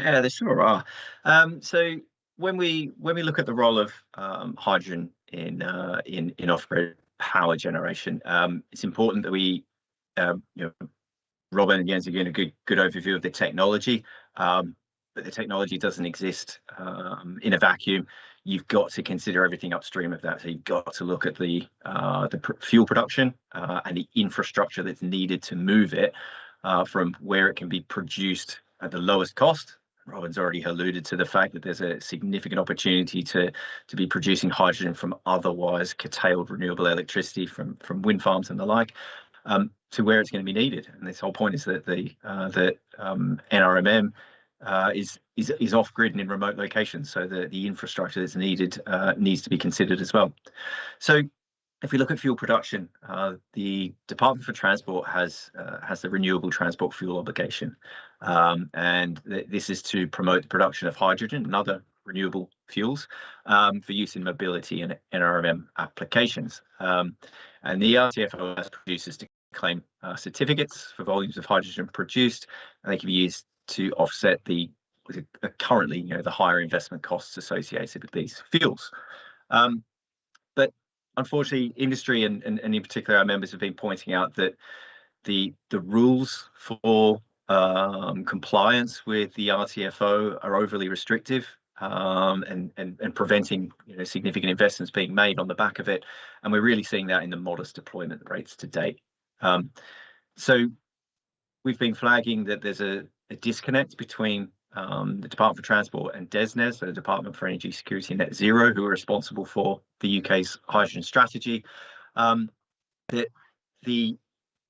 Yeah, they sure are. So when we look at the role of hydrogen in off-grid power generation, it's important that we, Robin and Jens are giving a good overview of the technology, but the technology doesn't exist in a vacuum. You've got to consider everything upstream of that. So you've got to look at the fuel production and the infrastructure that's needed to move it from where it can be produced at the lowest cost. Robin's already alluded to the fact that there's a significant opportunity to be producing hydrogen from otherwise curtailed renewable electricity from wind farms and the like, to where it's going to be needed. And this whole point is that NRMM is off grid and in remote locations, so the infrastructure that's needed needs to be considered as well. So if we look at fuel production, the Department for Transport has the renewable transport fuel obligation, and this is to promote the production of hydrogen and other renewable fuels for use in mobility and NRMM applications. And the RTFO allows producers to claim certificates for volumes of hydrogen produced, and they can be used to offset currently the higher investment costs associated with these fuels. But unfortunately, industry and in particular our members have been pointing out that the rules for compliance with the RTFO are overly restrictive, and preventing significant investments being made on the back of it, and we're really seeing that in the modest deployment rates to date. So we've been flagging that there's a disconnect between the Department for Transport and DESNZ, so the Department for Energy Security and Net Zero, who are responsible for the UK's hydrogen strategy. That the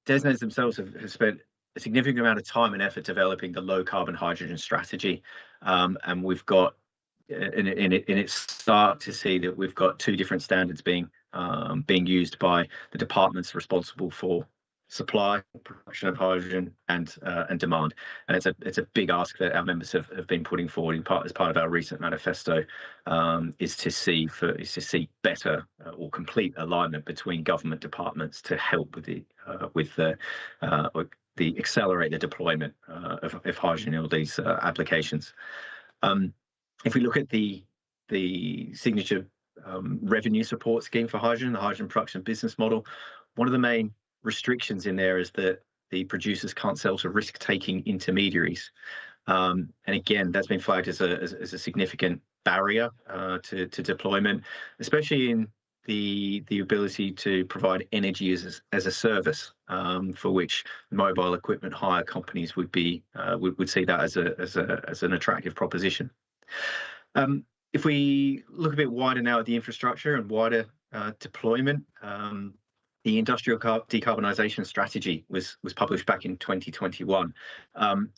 DESNZ themselves have spent a significant amount of time and effort developing the low carbon hydrogen strategy, and we've got in its start to see that we've got two different standards being used by the departments responsible for supply, production of hydrogen, and demand. And it's a big ask that our members have been putting forward as part of our recent manifesto, is to see better or complete alignment between government departments to help with the accelerate the deployment of hydrogen in all these applications. If we look at the signature revenue support scheme for hydrogen, the hydrogen production business model, one of the main restrictions in there is that the producers can't sell to risk-taking intermediaries, and again, that's been flagged as a significant barrier to deployment, especially in the ability to provide energy as a service, for which mobile equipment hire companies would see that as an attractive proposition. If we look a bit wider now at the infrastructure and wider deployment, the industrial decarbonisation strategy was published back in 2021.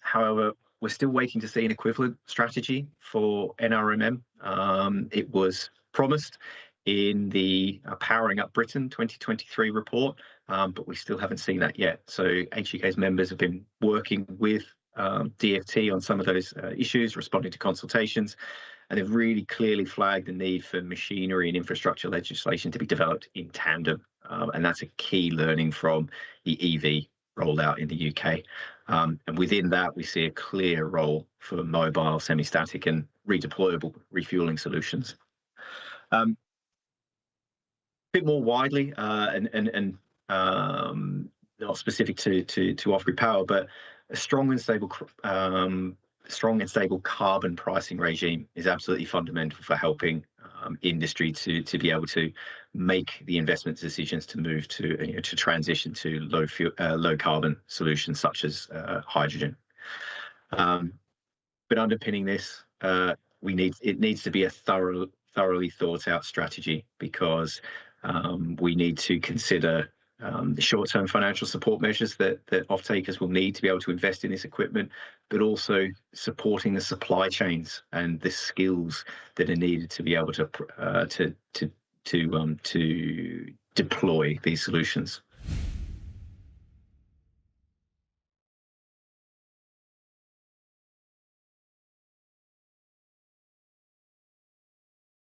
However, we're still waiting to see an equivalent strategy for NRMM. It was promised in the Powering Up Britain 2023 report, but we still haven't seen that yet. So HUK's members have been working with DfT on some of those issues, responding to consultations, and they've really clearly flagged the need for machinery and infrastructure legislation to be developed in tandem, and that's a key learning from the EV rollout in the UK. And within that, we see a clear role for mobile, semi-static, and redeployable refueling solutions. A bit more widely, and not specific to off-grid power, but a strong and stable carbon pricing regime is absolutely fundamental for helping industry to be able to make the investment decisions to move to transition to low carbon solutions such as hydrogen. But underpinning this, it needs to be a thoroughly thought out strategy, because we need to consider the short-term financial support measures that off-takers will need to be able to invest in this equipment, but also supporting the supply chains and the skills that are needed to be able to deploy these solutions.